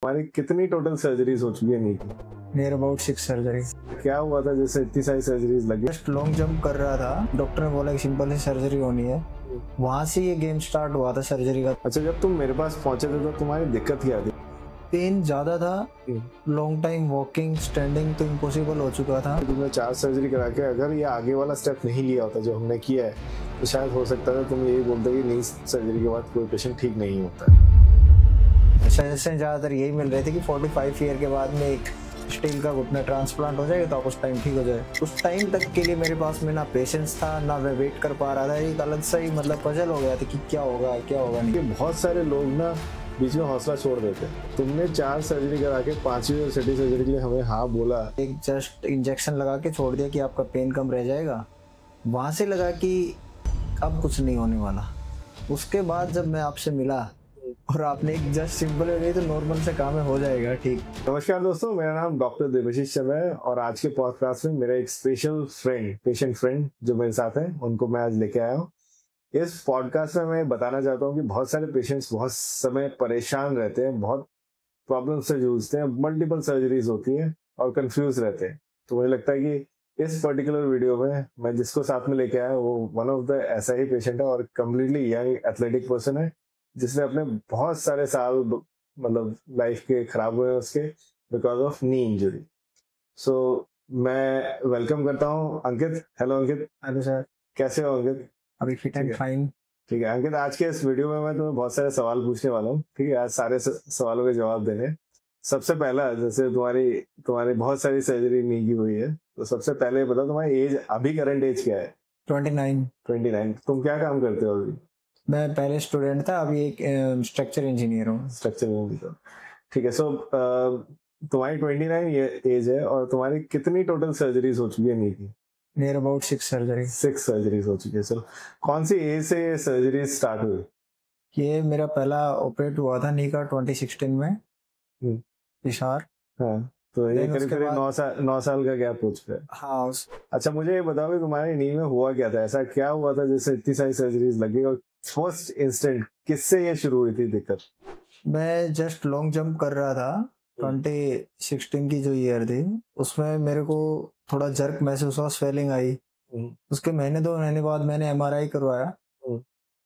हमारी कितनी total surgeries हो चुकी है नी की? Near about 6 surgery. क्या हुआ था जैसे इतनी सारी सर्जरीज लगी? जस्ट लॉन्ग जंप कर रहा था, डॉक्टर ने बोला कि सिंपल सी सर्जरी होनी है। वहां से ये गेम स्टार्ट हुआ था सर्जरी का। अच्छा, जब तुम मेरे पास पहुंचे थे तो तुम्हारी दिक्कत क्या थी? पेन ज्यादा था, लॉन्ग टाइम वॉकिंग स्टैंडिंग तो इम्पॉसिबल हो चुका था। तुमने 4 सर्जरी करा के अगर ये आगे वाला स्टेप नहीं लिया होता जो हमने किया है तो शायद हो सकता था तुम यही बोलते कि नहीं, सर्जरी के बाद कोई पेशेंट ठीक नहीं होता है। सजेशन ज्यादातर यही मिल रहे थे कि 45 ईयर के बाद में एक स्टील का घुटना ट्रांसप्लांट हो जाएगा तो आप उस टाइम ठीक हो जाए। उस टाइम तक के लिए मेरे पास में ना पेशेंस था ना मैं वेट कर पा रहा था। एक अलग सा ही मतलब पजल हो गया था कि क्या होगा नहीं। बहुत सारे लोग ना बीच में हौसला छोड़ देते हैं। तुमने 4 सर्जरी करा के 5वीं और 6ठी सर्जरी के लिए हमें हाँ बोला। एक जस्ट इंजेक्शन लगा के छोड़ दिया कि आपका पेन कम रह जाएगा। वहां से लगा कि अब कुछ नहीं होने वाला। उसके बाद जब मैं आपसे मिला और आपने एक जस्ट सिंपल हो गई तो नॉर्मल से काम है, हो जाएगा ठीक। नमस्कार दोस्तों, मेरा नाम डॉक्टर देवाशीष शर्मा है और आज के पॉडकास्ट में मेरा एक स्पेशल पेशेंट फ्रेंड जो मेरे साथ है उनको मैं आज लेके आया हूँ। इस पॉडकास्ट में मैं बताना चाहता हूँ कि बहुत सारे पेशेंट्स बहुत समय परेशान रहते हैं, बहुत प्रॉब्लम से जूझते हैं, मल्टीपल सर्जरीज होती हैं और कंफ्यूज रहते हैं। तो मुझे लगता है कि इस पर्टिकुलर वीडियो में मैं जिसको साथ में लेके आया वो वन ऑफ द ऐसा ही पेशेंट है और कम्प्लीटली यंग एथलेटिक पर्सन है जिसने अपने बहुत सारे साल मतलब लाइफ के खराब हुए उसके बिकॉज ऑफ नी इंजरी। सो मैं वेलकम करता हूँ अंकित। हेलो अंकित। हेलो सर, कैसे हो अंकित? अभी फिट एंड फाइन। ठीक है अंकित, आज के इस वीडियो में मैं तुम्हें बहुत सारे सवाल पूछने वाला हूँ। ठीक है, आज सारे सवालों के जवाब देने। सबसे पहला, जैसे तुम्हारी बहुत सारी सर्जरी नी की हुई है तो सबसे पहले बताओ तुम्हारी एज, अभी करंट एज क्या है? 29। तुम क्या काम करते हो अभी? मैं पहले स्टूडेंट था, अभी एक स्ट्रक्चर इंजीनियर हूँ। स्ट्रक्चर इंजीनियर, ठीक है। सो तुम्हारी 29 एज है और तुम्हारी कितनी टोटल सर्जरीज हो चुकी है नी की? Near about 6 surgery. 6 सर्जरीज हो चुकी है। सर कौन सी एज से ये सर्जरी स्टार्ट हुई? ये मेरा पहला ऑपरेट हुआ था नी का 2016 में हिसार। हाँ, तो ये Then करीब उसके करीब बाद 9 साल का गैप हो चुका है। हाँ अच्छा, मुझे ये बताओ कि तुम्हारी नी में हुआ क्या था? ऐसा क्या हुआ था जैसे इतनी सारी सर्जरीज लगी और फर्स्ट इंस्टेंट किससे ये शुरू हुई थी दिक्कत? मैं जस्ट लॉन्ग जंप कर रहा था। 2016 की जो ईयर थी उसमें मेरे को थोड़ा जर्क महसूस हुआ, स्वेलिंग आई। उसके महीने 2 महीने बाद मैंने MRI करवाया।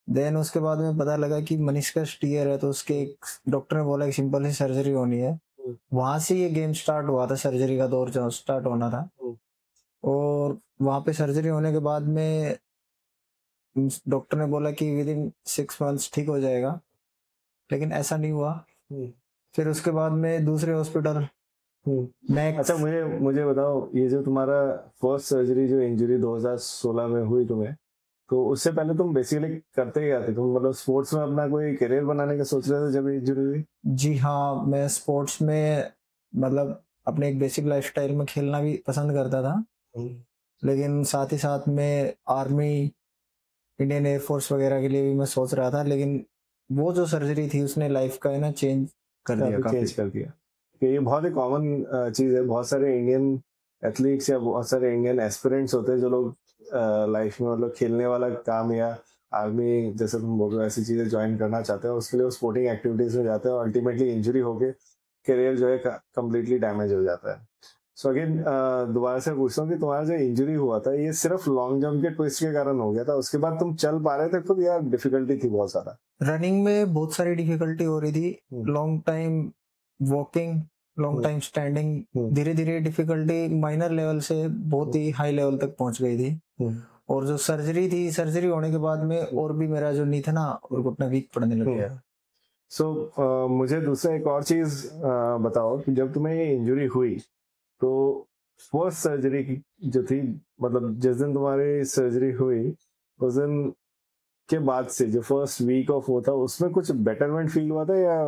देन उसके बाद में पता लगा कि मनिस्कस टीयर है, तो उसके एक डॉक्टर ने बोला कि सिंपल सी सर्जरी होनी है। वहां से ये गेम स्टार्ट हुआ था, सर्जरी का दौर जो स्टार्ट होना था। और वहां पे सर्जरी होने के बाद में डॉक्टर ने बोला कि विद इन 6 मंथ्स ठीक हो जाएगा, लेकिन ऐसा नहीं हुआ। फिर उसके बाद में दूसरे हॉस्पिटल नेक्स्ट। अच्छा, मुझे बताओ, ये जो तुम्हारा फर्स्ट सर्जरी जो इंजरी 2016 में हुई तुम्हें, तो उससे पहले तुम बेसिकली करते क्या थे? तुम मतलब स्पोर्ट्स में अपना कोई करियर बनाने का सोच रहे थे जब इंजरी हुई? जी हाँ, मैं स्पोर्ट्स में मतलब अपने एक बेसिक लाइफस्टाइल में खेलना भी पसंद करता था, लेकिन साथ ही साथ में आर्मी, इंडियन एयरफोर्स वगैरह के लिए भी मैं सोच रहा था। लेकिन वो जो सर्जरी थी उसने लाइफ का है ना चेंज कर दिया। ये बहुत ही कॉमन चीज है। बहुत सारे इंडियन एथलीट्स या बहुत सारे इंडियन एस्पिरेंट्स होते हैं जो लोग लाइफ में मतलब खेलने वाला काम या आर्मी जैसे तुम बोल रहे हो ऐसी चीजें ज्वाइन करना चाहते हैं, उसके लिए वो स्पोर्टिंग एक्टिविटीज में जाते हैं और अल्टीमेटली इंजरी होके करियर जो है कम्प्लीटली डैमेज हो जाता है। सो अगेन दोबारा से पूछता हूँ कि तुम्हारा जो इंजरी हुआ था ये सिर्फ लॉन्ग जंप के ट्विस्ट के कारण हो गया था? उसके बाद तुम चल पा रहे थे खुद या डिफिकल्टी थी बहुत सारा? रनिंग में बहुत सारी डिफिकल्टी हो रही थी, long time walking, long time standing, धीरे धीरे डिफिकल्टी माइनर लेवल से बहुत ही हाई लेवल तक पहुंच गई थी। और जो सर्जरी होने के बाद में और भी मेरा जो नी था ना और घुटना वीक पड़ने लग गया। सो मुझे दूसरा एक और चीज बताओ कि जब तुम्हें ये इंजरी हुई तो फर्स्ट सर्जरी की जो थी, मतलब जिस दिन तुम्हारी सर्जरी हुई उस दिन के बाद से जो फर्स्ट वीक ऑफ होता उसमें कुछ बेटरमेंट फील हुआ था या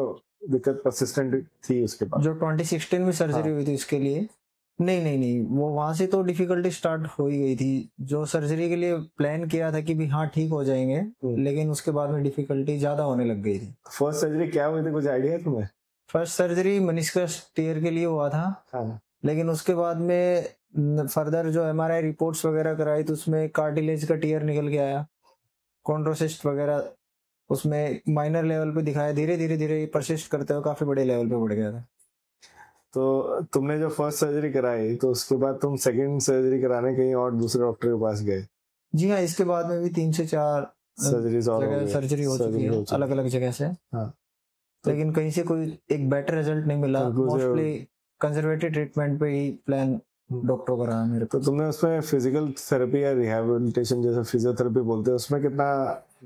दिक्कत परसिस्टेंट थी उसके बाद? जो 2016 में सर्जरी हुई थी उसके लिए नहीं, वो वहां से तो डिफिकल्टी स्टार्ट हो ही गई थी। जो सर्जरी के लिए प्लान किया था कि भी हाँ ठीक हो जाएंगे, लेकिन उसके बाद में डिफिकल्टी ज्यादा होने लग गई थी। फर्स्ट सर्जरी क्या हुई थी, कुछ आइडिया है तुम्हें? फर्स्ट सर्जरी मेनिस्कस टीयर के लिए हुआ था। लेकिन उसके बाद में फर्दर जो MRI रिपोर्ट्स वगैरह कराई तो उसमें कार्टिलेज का टीयर निकल के आया, कॉन्ड्रोसिस्ट वगैरह उसमें माइनर लेवल पे दिखाया, धीरे धीरे धीरे परसिस्ट करते हुए काफी बड़े लेवल पे बढ़ गया था। तो तुमने जो फर्स्ट सर्जरी कराई तो उसके बाद तुम सेकंड सर्जरी कराने कहीं और दूसरे डॉक्टर के पास गए? जी हाँ, इसके बाद में भी 3 से 4 सर्जरीज और जगह सर्जरी हो चुकी है अलग अलग जगह से। हाँ। लेकिन कहीं से कोई एक बेटर रिजल्ट नहीं मिला। मोस्टली कंजर्वेटिव ट्रीटमेंट पे ही प्लान डॉक्टर का रहा मेरे। तो तुमने उसमें फिजिकल थेरेपी या रिहैबिलिटेशन जैसे फिजियोथेरेपी बोलते हैं उसमें कितना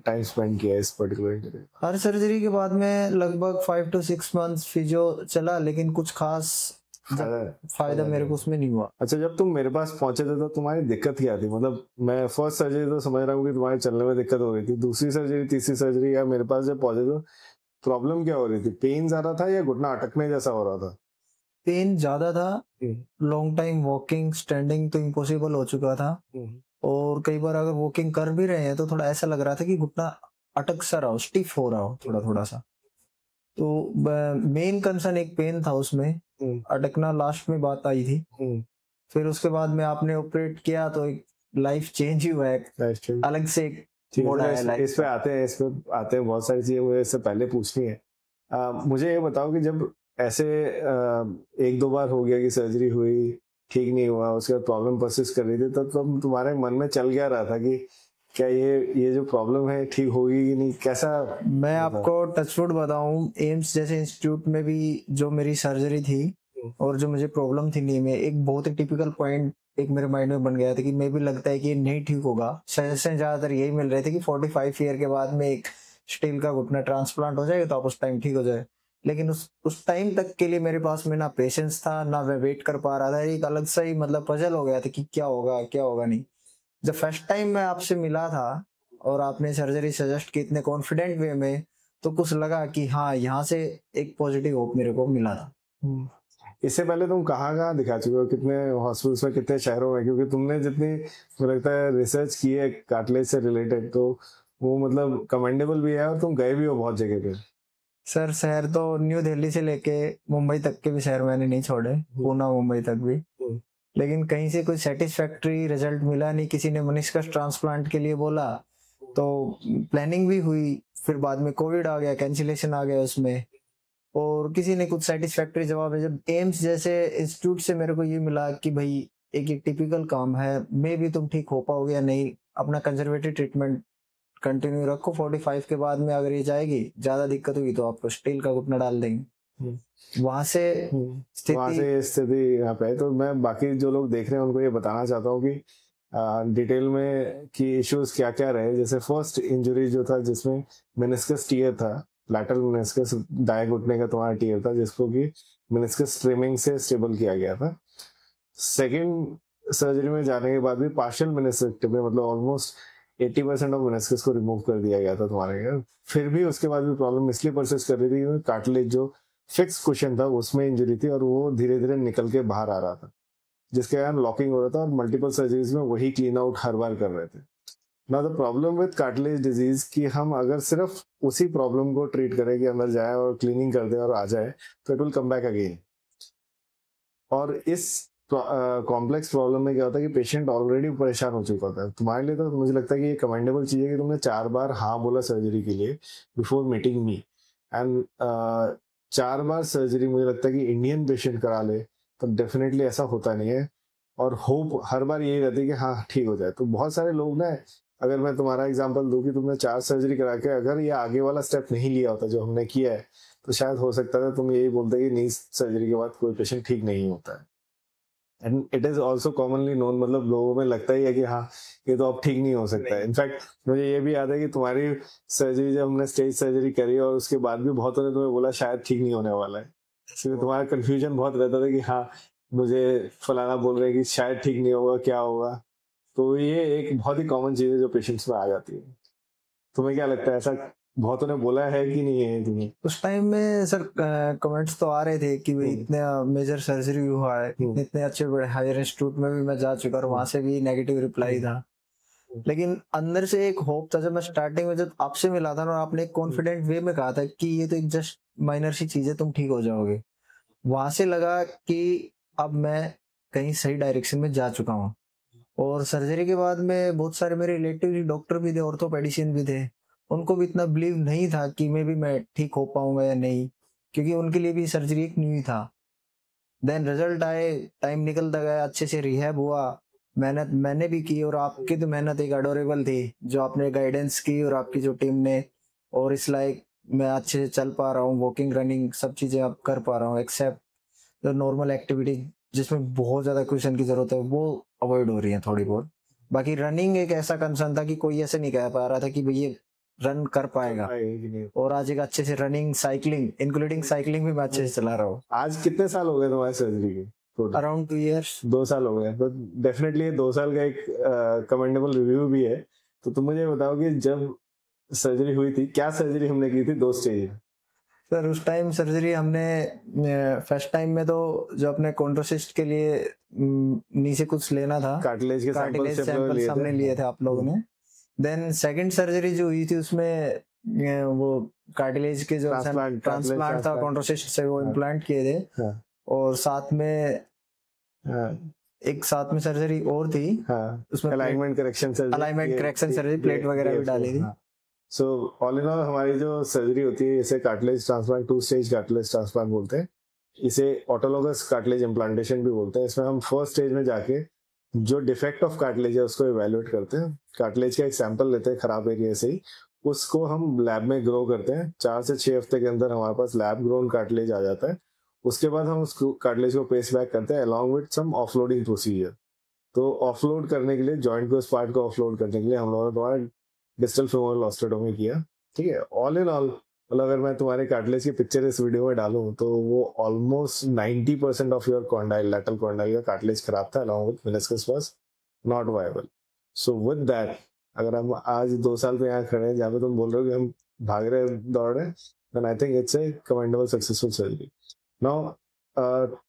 टाइम स्पेंड किया इस पर्टिकुलर इंजरी? हर सर्जरी के बाद में लगभग 5 to 6 मंथ्स फिजियो चला, लेकिन कुछ खास फायदा मेरे को उसमें नहीं हुआ। अच्छा, जब तुम मेरे पास पहुंचे थे तो तुम्हारी दिक्कत क्या थी? मतलब मैं फर्स्ट सर्जरी तो समझ रहा हूँ कि तुम्हारे चलने में दिक्कत हो रही थी, दूसरी सर्जरी तीसरी सर्जरी या मेरे पास जब पहुंचे तो प्रॉब्लम क्या हो रही थी? पेन ज्यादा था या घुटना अटकने जैसा हो रहा था? पेन ज्यादा था, लॉन्ग टाइम वॉकिंग स्टैंडिंग तो इम्पॉसिबल हो चुका था, और कई बार अगर वॉकिंग कर भी रहे हैं तो थोड़ा ऐसा लग रहा था कि घुटना अटक सा रहा हो, स्टिफ हो रहा हो थोड़ा थोड़ा सा। तो मेन कंसर्न एक पेन था उसमें, अटकना लास्ट में बात आई थी। फिर उसके बाद में आपने ऑपरेट किया तो एक लाइफ चेंज ही हुआ है, अलग से एक मोड आया। इस पे आते हैं बहुत सारी चीजें मुझे इससे पहले पूछनी है। मुझे ये बताओ कि जब ऐसे 1-2 बार हो गया कि सर्जरी हुई, ठीक नहीं हुआ, उसके बाद प्रॉब्लम परसिस्ट कर रही थी, तब तुम्हारे मन में चल क्या रहा था कि क्या ये जो प्रॉब्लम है ठीक होगी कि नहीं? कैसा? मैं आपको टचवुड बताऊं, एम्स जैसे इंस्टीट्यूट में भी जो मेरी सर्जरी थी और जो मुझे प्रॉब्लम थी नी में, एक बहुत ही टिपिकल पॉइंट एक मेरे माइंड में बन गया था कि मैं भी लगता है कि ये नहीं ठीक होगा। सजेशन ज्यादातर यही मिल रहे थे कि 45 ईयर के बाद में एक स्टील का घुटना ट्रांसप्लांट हो जाएगा तो आप उस टाइम ठीक हो जाए। लेकिन उस टाइम तक के लिए मेरे पास में ना पेशेंस था, ना मैं वेट कर पा रहा था। एक अलग सा ही मतलब पजल हो गया था कि क्या होगा नहीं। जब फर्स्ट टाइम मैं आपसे मिला था और आपने सर्जरी सजेस्ट की इतने कॉन्फिडेंट वे में, तो कुछ लगा कि हाँ, यहाँ से एक पॉजिटिव होप मेरे को मिला था। इससे पहले तुम कहाँ दिखा चुके हो, कितने हॉस्पिटल्स में, कितने शहरों में? क्योंकि तुमने जितनी मुझे लगता है रिसर्च की है कार्टिलेज से रिलेटेड, तो वो मतलब कमेंडेबल भी है, और तुम गए भी हो बहुत जगह पे। सर शहर तो न्यू दिल्ली से लेके मुंबई तक के भी शहर मैंने नहीं छोड़े, पूना मुंबई तक भी, लेकिन कहीं से कोई सेटिस्फैक्टरी रिजल्ट मिला नहीं। किसी ने मस्तिष्क ट्रांसप्लांट के लिए बोला तो प्लानिंग भी हुई, फिर बाद में कोविड आ गया, कैंसिलेशन आ गया उसमें, और किसी ने कुछ सेटिस्फैक्टरी जवाब है। जब एम्स जैसे इंस्टीट्यूट से मेरे को ये मिला कि भाई एक टिपिकल काम है, मे भी तुम ठीक हो पाओगे या नहीं, अपना कंजर्वेटिव ट्रीटमेंट कंटिन्यू रखो, 45 के बाद में अगर ये जाएगी, ज्यादा दिक्कत हुई तो आपको स्टील का घुटना डाल देंगे। वहां से स्थिति यहाँ पे। तो मैं बाकी जो लोग देख रहे हैं उनको ये बताना चाहता हूँ कि डिटेल में कि इश्यूज क्या क्या रहे। जैसे फर्स्ट इंजरी जो था जिसमें मेनिस्कस टियर था, लैटरल मेनिस्कस, दाएं घुटने का तुम्हारा टियर था, जिसको कि मेनिस्कस ट्रिमिंग से स्टेबल किया गया था। सेकेंड सर्जरी में जाने के बाद भी पार्शियल मेनिस्केक्टमी, मतलब ऑलमोस्ट 80% ऑफ मेनिस्कस को रिमूव कर दिया गया था तुम्हारे घर। फिर भी उसके बाद भी प्रॉब्लम इसलिए परसिस्ट कर रही थी, कार्टिलेज जो फिक्स कुशन था उसमें इंजरी थी और वो धीरे धीरे निकल के बाहर आ रहा था, जिसके कारण लॉकिंग हो रहा था, और मल्टीपल सर्जरीज में वही क्लीन आउट हर बार कर रहे थे। Now the problem with cartilage disease कि हम अगर सिर्फ उसी प्रॉब्लम को ट्रीट करें कि अंदर जाए और क्लीनिंग कर दे और आ जाए, तो it will come back again. और इस कॉम्प्लेक्स प्रॉब्लम में क्या होता है कि पेशेंट ऑलरेडी परेशान हो चुका होता है। तुम्हारे लिए तो मुझे लगता है कि ये कमेंडेबल चीज है कि तुमने 4 बार हाँ बोला सर्जरी के लिए before meeting me, and 4 bar surgery मुझे लगता है कि इंडियन पेशेंट करा ले तो डेफिनेटली ऐसा होता नहीं है, और होप हर बार यही रहती है कि हाँ ठीक हो जाए। तो बहुत सारे लोग ना, अगर मैं तुम्हारा एग्जांपल दूं कि तुमने 4 सर्जरी करा के अगर ये आगे वाला स्टेप नहीं लिया होता जो हमने किया है, तो शायद हो सकता था तुम यही बोलते कि नी सर्जरी के बाद कोई पेशेंट ठीक नहीं होता है। And it is also commonly known, मतलब लोगों में लगता ही है कि हाँ ये तो अब ठीक नहीं हो सकता है। इनफैक्ट मुझे ये भी याद है कि तुम्हारी सर्जरी जब हमने स्टेज सर्जरी करी और उसके बाद भी बहुतों ने तुम्हें बोला शायद ठीक नहीं होने वाला है, इसलिए तुम्हारा कंफ्यूजन बहुत रहता था कि हाँ मुझे फलाना बोल रहे हैं कि शायद ठीक नहीं होगा, क्या होगा। तो ये एक बहुत ही कॉमन चीज है जो पेशेंट्स में आ जाती है। तुम्हें क्या लगता है, ऐसा बहुतों ने बोला है कि नहीं है तुम्हें? उस टाइम में सर कमेंट्स तो आ रहे थे कि भाई इतने मेजर सर्जरी हुआ है, इतने अच्छे बड़े हायर इंस्टीट्यूट में भी मैं जा चुका और वहां से भी नेगेटिव रिप्लाई था, लेकिन अंदर से एक होप था। जब मैं स्टार्टिंग में जब आपसे मिला था और आपने एक कॉन्फिडेंट वे में कहा था कि ये तो एक जस्ट माइनर सी चीज है, तुम ठीक हो जाओगे, वहां से लगा कि अब मैं कहीं सही डायरेक्शन में जा चुका हूँ। और सर्जरी के बाद में बहुत सारे मेरे रिलेटिव डॉक्टर भी थे, ऑर्थोपेडिशियन भी थे, उनको भी इतना बिलीव नहीं था कि मैं भी मैं ठीक हो पाऊंगा या नहीं, क्योंकि उनके लिए भी सर्जरी एक न्यू ही था। देन रिजल्ट आए, टाइम निकलता गया, अच्छे से रिहैब हुआ, मेहनत मैंने भी की, और आपकी तो मेहनत एक अडोरेबल थी जो आपने गाइडेंस की और आपकी जो टीम ने, और इस लाइक मैं अच्छे से चल पा रहा हूँ, वॉकिंग रनिंग सब चीजें अब कर पा रहा हूँ, एक्सेप्ट जो नॉर्मल एक्टिविटी जिसमें बहुत ज्यादा क्वेश्चन की जरूरत है वो अवॉइड हो रही है थोड़ी बहुत। बाकी रनिंग एक ऐसा कंसर्न था कि कोई ऐसे नहीं कह पा रहा था कि भाई ये रन कर पाएगा, और आज एक अच्छे से रनिंग, साइकिलिंग इंक्लूडिंग साइकिलिंग भी मैं अच्छे से चला रहा हूँ। आज कितने साल हो गए तुम्हारी सर्जरी के? Around 2 years। 2 साल हो गए, तो डेफिनेटली 2 साल का एक कमेंडेबल रिव्यू भी है। तो तुम मुझे बताओ कि जब सर्जरी हुई थी, क्या सर्जरी हमने की थी 2 स्टेज? सर उस टाइम सर्जरी हमने फर्स्ट टाइम में तो जो अपने कॉन्ट्रोसिस्ट के लिए नीचे कुछ लेना था, कार्टिलेज के सैंपल हमने लिए थे आप लोगों ने। देन सेकंड सर्जरी जो हुई थी उसमें वो कार्टिलेज के जो ट्रांसप्लांट था कॉन्ट्रोसिस्ट से, वो इम्प्लांट किए थे। और साथ में एक साथ में सर्जरी और थी, उसमें अलाइनमेंट करेक्शन सर्जरी, प्लेट वगैरह भी डाली थी। सो ऑल इन ऑल हमारी जो सर्जरी होती है, इसे cartilage transplant, 2 stage cartilage transplant बोलते हैं। इसे ऑटोलोगस कार्टिलेज इम्प्लांटेशन भी बोलते हैं। इसमें हम फर्स्ट स्टेज में जाके जो डिफेक्ट ऑफ कार्टिलेज है उसको इवेल्युएट करते हैं। कार्टिलेज का एक सैंपल लेते हैं खराब एरिया से ही, उसको हम लैब में ग्रो करते हैं। 4 से 6 हफ्ते के अंदर हमारे पास लैब ग्रोन कार्टिलेज आ जाता है। उसके बाद हम उस कार्टिलेज को पेस्ट बैक करते हैं along with some offloading procedure. तो ऑफलोड करने के लिए, जॉइंट को, इस पार्ट को ऑफलोड करने के लिए हम लोगों ने तुम्हारा डिस्टल फेमोरल ऑस्टेटोमी किया। ठीक है, ऑल इन ऑल मतलब अगर मैं तुम्हारे कार्टिलेज की पिक्चर इस वीडियो में डालूं तो वो almost 90% of your condyle, lateral condyle का कार्टिलेज खराब था, along with meniscus was not viable. So with that, अगर हम आज 2 साल पे यहाँ खड़े हैं जहाँ पे तुम बोल रहे हो कि हम भाग रहे दौड़ रहे, then I think it's a commendable successful surgery. Now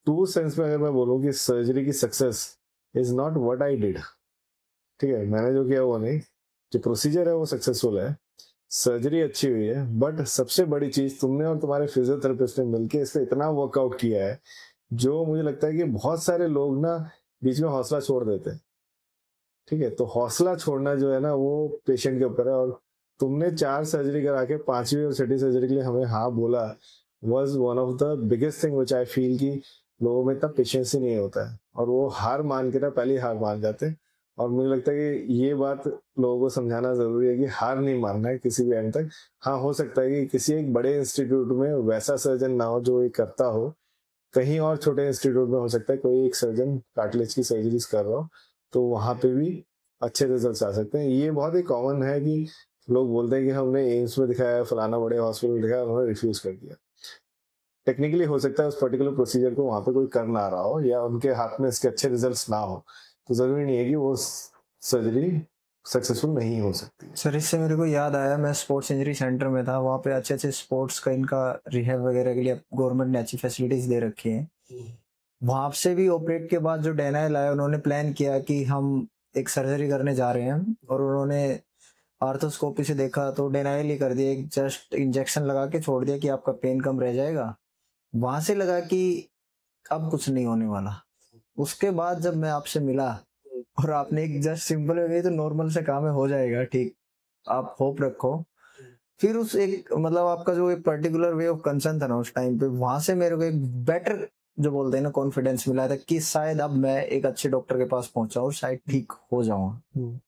to sense में अगर मैं बोलूँ कि सर्जरी की success is not what I did, ठीक है, मैंने जो किया वो नहीं, जो प्रोसीजर है वो सक्सेसफुल है, सर्जरी अच्छी हुई है, बट सबसे बड़ी चीज तुमने और तुम्हारे फिजियोथेरेपिस्ट ने मिलकर इस पे इतना वर्कआउट किया है जो मुझे लगता है कि बहुत सारे लोग ना बीच में हौसला छोड़ देते हैं। ठीक है, तो हौसला छोड़ना जो है ना वो पेशेंट के ऊपर है, और तुमने 4 सर्जरी करा के 5वीं और 6ठी सर्जरी के लिए हमें हाँ बोला, was one of the biggest thing which I feel कि लोगों में इतना पेशेंस ही नहीं होता है और वो हार मान के ना पहले हार मान जाते हैं। और मुझे लगता है कि ये बात लोगों को समझाना जरूरी है कि हार नहीं मानना है किसी भी एंड तक। हाँ, हो सकता है कि किसी एक बड़े इंस्टीट्यूट में वैसा सर्जन ना हो जो ये करता हो, कहीं और छोटे इंस्टीट्यूट में हो सकता है कोई एक सर्जन कार्टिलेज की सर्जरीज कर रहा हो, तो वहां पे भी अच्छे रिजल्ट आ सकते हैं। ये बहुत ही कॉमन है कि लोग बोलते हैं कि हमने एम्स में दिखाया, फलाना बड़े हॉस्पिटल दिखाया, उन्होंने रिफ्यूज कर दिया। टेक्निकली हो सकता है उस पर्टिकुलर प्रोसीजर को वहां पे कोई कर ना रहा हो या उनके हाथ में इसके अच्छे रिजल्ट्स ना हो, तो जरूरी नहीं है कि वो सर्जरी सक्सेसफुल नहीं हो सकती। सर इससे मेरे को याद आया, मैं स्पोर्ट्स इंजरी सेंटर में था, वहाँ पे अच्छे अच्छे स्पोर्ट्स का इनका रिहैब वगैरह के लिए गवर्नमेंट ने अच्छी फैसिलिटीज दे रखी हैं। वहां से भी ऑपरेट के बाद जो डेनाइल आया, उन्होंने प्लान किया कि हम एक सर्जरी करने जा रहे हैं, और उन्होंने आर्थोस्कोपी से देखा तो डेनाइल ही कर दिया, एक जस्ट इंजेक्शन लगा के छोड़ दिया कि आपका पेन कम रह जाएगा। वहां से लगा कि अब कुछ नहीं होने वाला। उसके बाद जब मैं आपसे मिला और आपने एक जस्ट सिंपल वे गई तो नॉर्मल से काम है, हो जाएगा ठीक, आप होप रखो, फिर उस एक मतलब आपका जो एक पर्टिकुलर वे ऑफ कंसर्न था ना उस टाइम पे, वहां से मेरे को एक बेटर जो बोलते हैं ना कॉन्फिडेंस मिला था कि शायद अब मैं एक अच्छे डॉक्टर के पास पहुंचा और शायद ठीक हो जाऊंगा।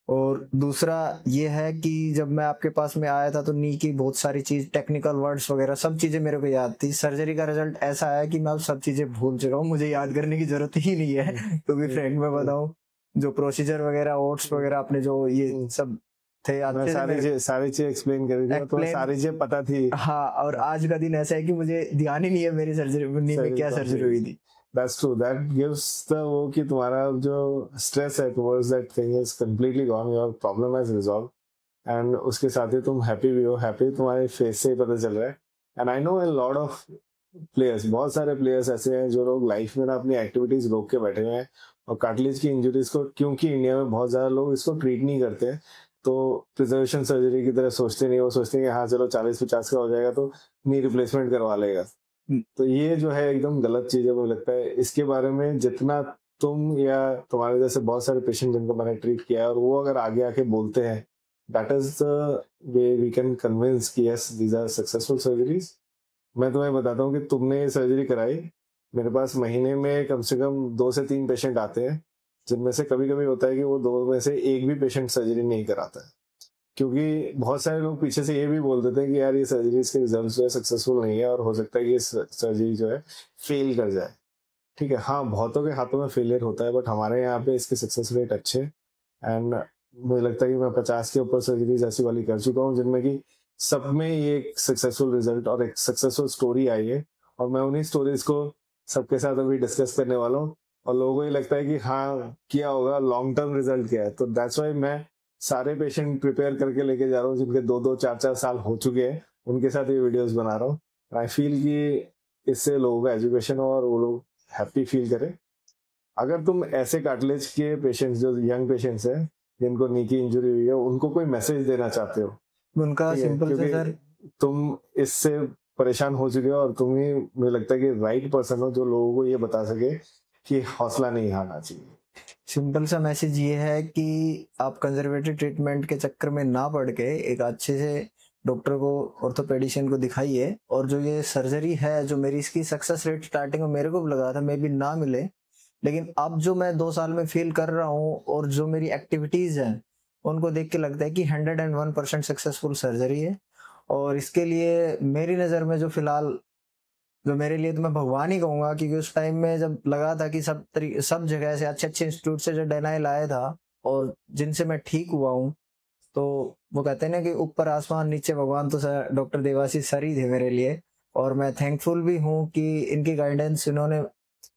और दूसरा ये है कि जब मैं आपके पास में आया था तो नी की बहुत सारी चीज, टेक्निकल वर्ड्स वगैरह सब चीजें मेरे को याद थी। सर्जरी का रिजल्ट ऐसा आया कि मैं अब सब चीजें भूल चुका हूँ, मुझे याद करने की जरूरत ही नहीं है। तो भी फ्रेंड में बताऊं, जो प्रोसीजर वगैरह, ओट्स वगैरह, आपने जो ये सब थे, सारी चीज एक्सप्लेन कर दी, तो सारी चीजें पता थी। हाँ, और आज का दिन ऐसा है कि मुझे ध्यान ही नहीं है मेरी सर्जरी में क्या सर्जरी हुई थी। That's true. That gives the वो कि तुम्हारा जो stress है towards that thing is completely gone. Your problem has resolved. And उसके साथ ही तुम happy भी हो, happy तुम्हारे face से ही पता चल रहा है। And I know a lot of players, बहुत सारे players ऐसे हैं जो लोग लाइफ में ना अपनी एक्टिविटीज रोक के बैठे हुए हैं, और कार्टिलेज की इंजरीज को, क्योंकि इंडिया में बहुत ज्यादा लोग इसको ट्रीट नहीं करते, तो प्रिजर्वेशन सर्जरी की तरह सोचते नहीं। वो सोचते हैं कि हाँ चलो 40-50 का हो जाएगा तो नी रिप्लेसमेंट करवा लेगा। तो ये जो है एकदम गलत चीज है। मुझे लगता है इसके बारे में जितना तुम या तुम्हारे जैसे बहुत सारे पेशेंट जिनको मैंने ट्रीट किया है, और वो अगर आगे आके बोलते हैं that is the way we can convince कि yes these are successful surgeries. मैं तुम्हें बताता हूँ कि तुमने ये सर्जरी कराई, मेरे पास महीने में कम से कम 2 से 3 पेशेंट आते हैं, जिनमें से कभी कभी होता है कि वो 2 में से एक भी पेशेंट सर्जरी नहीं कराता है, क्योंकि बहुत सारे लोग पीछे से ये भी बोल देते हैं कि यार ये सर्जरी इसके रिजल्ट जो है सक्सेसफुल नहीं है और हो सकता है कि ये सर्जरी जो है फेल कर जाए। ठीक है, हाँ बहुतों के हाथों में फेलियर होता है, बट हमारे यहाँ पे इसके सक्सेस रेट अच्छे। एंड मुझे लगता है कि मैं 50 के ऊपर सर्जरीज ऐसी वाली कर चुका हूँ जिनमें कि सब में ये एक सक्सेसफुल रिजल्ट और एक सक्सेसफुल स्टोरी आई है, और मैं उन्हीं स्टोरीज को सबके साथ अभी डिस्कस करने वाला हूँ। और लोगों को ये लगता है कि हाँ किया होगा, लॉन्ग टर्म रिजल्ट क्या है, तो दैट्स वाई मैं सारे पेशेंट प्रिपेयर करके लेके जा रहा हूँ जिनके 2-2 4-4 साल हो चुके हैं, उनके साथ ये वीडियोस बना रहा हूँ। आई फील कि इससे लोगों का एजुकेशन हो और वो लोग हैप्पी फील करें। अगर तुम ऐसे कार्टिलेज के पेशेंट्स जो यंग पेशेंट्स हैं जिनको नी की इंजरी हुई है, उनको कोई मैसेज देना चाहते हो, उनका ठीक है, सिंपल से सर, क्योंकि तुम इससे परेशान हो चुके हो और तुम ही मुझे लगता है कि राइट पर्सन हो जो लोगों को ये बता सके कि हौसला नहीं हारना चाहिए। सिंपल सा मैसेज ये है कि आप कंजर्वेटिव ट्रीटमेंट के चक्कर में ना पड़ के एक अच्छे से डॉक्टर को, ऑर्थोपेडिशियन को दिखाइए। और जो ये सर्जरी है, जो मेरी इसकी सक्सेस रेट स्टार्टिंग में मेरे को भी लगा था मे भी ना मिले, लेकिन अब जो मैं 2 साल में फील कर रहा हूँ और जो मेरी एक्टिविटीज हैं उनको देख के लगता है कि 101% सक्सेसफुल सर्जरी है। और इसके लिए मेरी नज़र में जो फिलहाल, जो मेरे लिए तो मैं भगवान ही कहूंगा, क्योंकि उस टाइम में जब लगा था कि सब जगह से अच्छे अच्छे इंस्टीट्यूट से जो डेनाइल आया था और जिनसे मैं ठीक हुआ हूँ, तो वो कहते हैं ना कि ऊपर आसमान नीचे भगवान, तो सर डॉक्टर देवाशीष सर ही थे मेरे लिए। और मैं थैंकफुल भी हूँ कि इनकी गाइडेंस, इन्होंने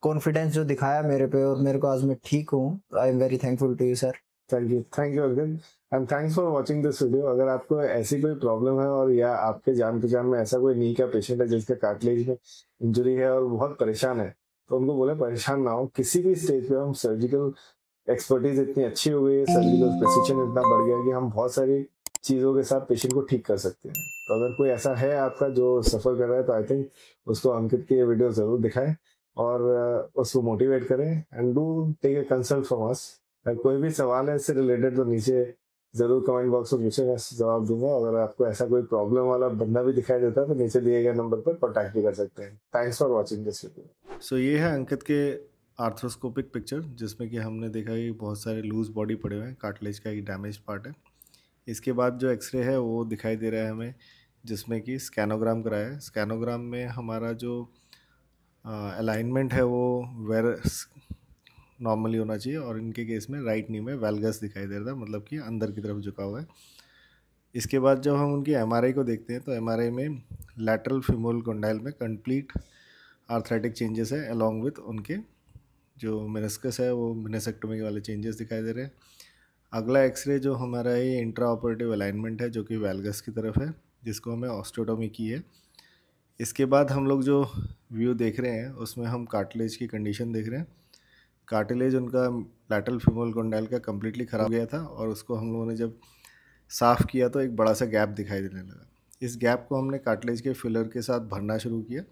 कॉन्फिडेंस जो दिखाया मेरे पे और मेरे को आज मैं ठीक हूँ। I am very thankful to you sir. Thank you uncle, and thanks for watching this video. अगर आपको ऐसी कोई प्रॉब्लम है और या आपके जान पहचान में ऐसा कोई नी का पेशेंट है जिसके कार्टिलेज में इंजरी है और बहुत परेशान है, तो उनको बोले परेशान ना हो, किसी भी स्टेज पे हम सर्जिकल एक्सपर्टीज इतनी अच्छी हो गई है, सर्जिकल प्रिसिजन इतना बढ़ गया है कि हम बहुत सारी चीज़ों के साथ पेशेंट को ठीक कर सकते हैं। तो अगर कोई ऐसा है आपका जो सफ़र कर रहा है, तो आई थिंक उसको अंकित की ये वीडियो ज़रूर दिखाएं और उसको मोटिवेट करें, and do take a consult from us. अगर कोई भी सवाल है इससे रिलेटेड तो नीचे जरूर कमेंट बॉक्स में पूछे, मैं जवाब दूंगा। अगर आपको ऐसा कोई प्रॉब्लम वाला बंदा भी दिखाई देता है तो नीचे दिए गए नंबर पर कॉन्टैक्ट भी कर सकते हैं। Thanks for watching this video. So ये है अंकित के आर्थ्रोस्कोपिक पिक्चर, जिसमें कि हमने देखा कि बहुत सारे लूज बॉडी पड़े हुए हैं, कार्टिलेज का एक डैमेज पार्ट है। इसके बाद जो एक्सरे है वो दिखाई दे रहा है हमें, जिसमें कि स्कैनोग्राम कराया है। स्कैनोग्राम में हमारा जो अलाइनमेंट है वो नॉर्मली होना चाहिए, और इनके केस में राइट नी में वैल्गस दिखाई दे रहा था, मतलब कि अंदर की तरफ झुका हुआ है। इसके बाद जब हम उनकी एमआरआई को देखते हैं तो एमआरआई में लैटरल फीमोरल कंडाइल में कंप्लीट आर्थराइटिक चेंजेस है, अलॉन्ग विथ उनके जो मेनिस्कस है वो मेनिसेक्टोमी वाले चेंजेस दिखाई दे रहे हैं। अगला एक्सरे जो हमारा है इंट्रा ऑपरेटिव अलाइनमेंट है, जो कि वैल्गस की तरफ है, जिसको हमें ऑस्टियोटोमी की है। इसके बाद हम लोग जो व्यू देख रहे हैं उसमें हम कार्टिलेज की कंडीशन देख रहे हैं। कार्टिलेज उनका लैटरल फीमोरल कंडाइल का कम्प्लीटली ख़राब गया था, और उसको हम लोगों ने जब साफ़ किया तो एक बड़ा सा गैप दिखाई देने लगा। इस गैप को हमने कार्टिलेज के फिलर के साथ भरना शुरू किया।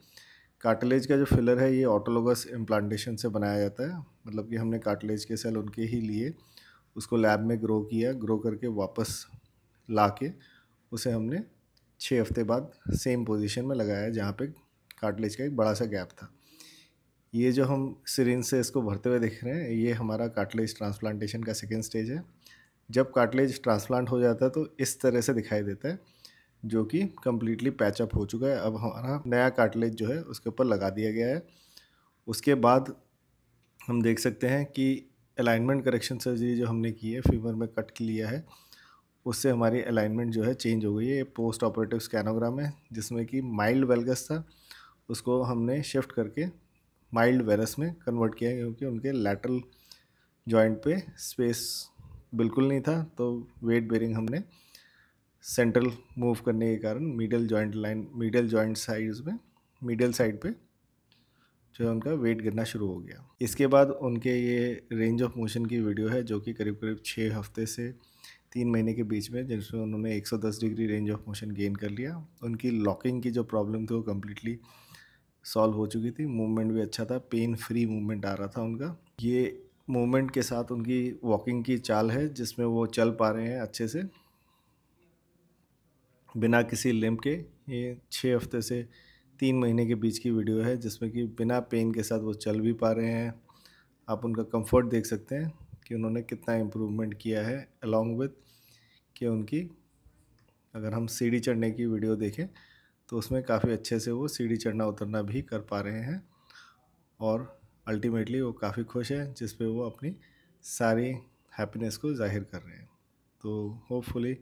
कार्टिलेज का जो फिलर है ये ऑटोलोगस इम्प्लांटेशन से बनाया जाता है, मतलब कि हमने कार्टिलेज के सेल उनके ही लिए उसको लैब में ग्रो किया, ग्रो करके वापस ला के उसे हमने 6 हफ्ते बाद सेम पोजीशन में लगाया जहाँ पे कार्टिलेज का एक बड़ा सा गैप था। ये जो हम सिरिंज से इसको भरते हुए देख रहे हैं, ये हमारा कार्टिलेज ट्रांसप्लांटेशन का सेकेंड स्टेज है। जब कार्टिलेज ट्रांसप्लांट हो जाता है तो इस तरह से दिखाई देता है, जो कि कम्प्लीटली पैचअप हो चुका है। अब हमारा नया कार्टिलेज जो है उसके ऊपर लगा दिया गया है। उसके बाद हम देख सकते हैं कि अलाइनमेंट करेक्शन सर्जरी जो हमने की है, फीमर में कट लिया है, उससे हमारी अलाइनमेंट जो है चेंज हो गई है। पोस्ट ऑपरेटिव स्कैनोग्राम है, जिसमें कि माइल्ड वेल्गस था, उसको हमने शिफ्ट करके माइल्ड वेरस में कन्वर्ट किया, क्योंकि उनके लैटरल जॉइंट पे स्पेस बिल्कुल नहीं था। तो वेट बेरिंग हमने सेंट्रल मूव करने के कारण मीडियल जॉइंट साइड्स में, मीडियल साइड पे जो है उनका वेट गिरना शुरू हो गया। इसके बाद उनके ये रेंज ऑफ मोशन की वीडियो है, जो कि करीब करीब 6 हफ्ते से 3 महीने के बीच में, जिसमें उन्होंने 110 degree range of motion gain कर लिया। उनकी लॉकिंग की जो प्रॉब्लम थी वो कम्प्लीटली सॉल्व हो चुकी थी। मूवमेंट भी अच्छा था, पेन फ्री मूवमेंट आ रहा था उनका। ये मूवमेंट के साथ उनकी वॉकिंग की चाल है, जिसमें वो चल पा रहे हैं अच्छे से। बिना किसी लिम्प के। ये 6 हफ्ते से 3 महीने के बीच की वीडियो है, जिसमें कि बिना पेन के साथ वो चल भी पा रहे हैं। आप उनका कंफर्ट देख सकते हैं कि उन्होंने कितना इम्प्रूवमेंट किया है, अलॉन्ग विद कि उनकी, अगर हम सीढ़ी चढ़ने की वीडियो देखें तो उसमें काफ़ी अच्छे से वो सीढ़ी चढ़ना उतरना भी कर पा रहे हैं, और अल्टीमेटली वो काफ़ी खुश हैं, जिस पे वो अपनी सारी हैप्पीनेस को जाहिर कर रहे हैं। तो होपफुली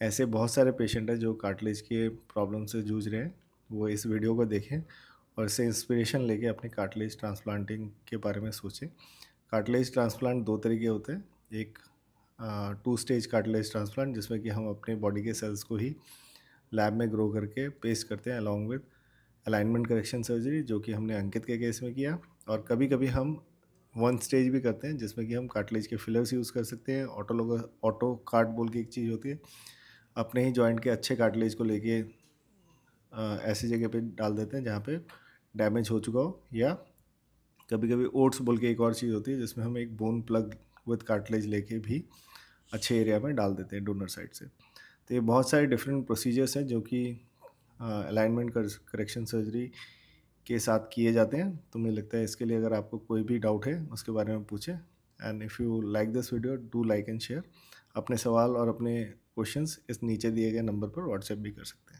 ऐसे बहुत सारे पेशेंट हैं जो कार्टिलेज के प्रॉब्लम से जूझ रहे हैं, वो इस वीडियो को देखें और इससे इंस्पिरेशन लेके अपने कार्टिलेज ट्रांसप्लांटिंग के बारे में सोचें। कार्टिलेज ट्रांसप्लांट 2 तरीके होते हैं। एक 2 स्टेज कार्टिलेज ट्रांसप्लांट, जिसमें कि हम अपने बॉडी के सेल्स को ही लैब में ग्रो करके पेस्ट करते हैं along with alignment correction surgery, जो कि हमने अंकित के केस में किया। और कभी कभी हम 1 स्टेज भी करते हैं, जिसमें कि हम कार्टिलेज के फिलर्स यूज़ कर सकते हैं। ऑटो कार्ट बोल के एक चीज़ होती है, अपने ही जॉइंट के अच्छे कार्टिलेज को लेके ऐसी जगह पे डाल देते हैं जहाँ पे डैमेज हो चुका हो। या कभी कभी ओट्स बोल के एक और चीज़ होती है, जिसमें हम एक बोन प्लग विद कार्टिलेज लेके भी अच्छे एरिया में डाल देते हैं डोनर साइड से। तो ये बहुत सारे डिफरेंट प्रोसीजर्स हैं जो कि अलाइनमेंट करेक्शन सर्जरी के साथ किए जाते हैं। तो मुझे लगता है इसके लिए अगर आपको कोई भी डाउट है उसके बारे में पूछें। And if you like this video, do like and share. अपने सवाल और अपने क्वेश्चंस इस नीचे दिए गए नंबर पर व्हाट्सएप भी कर सकते हैं।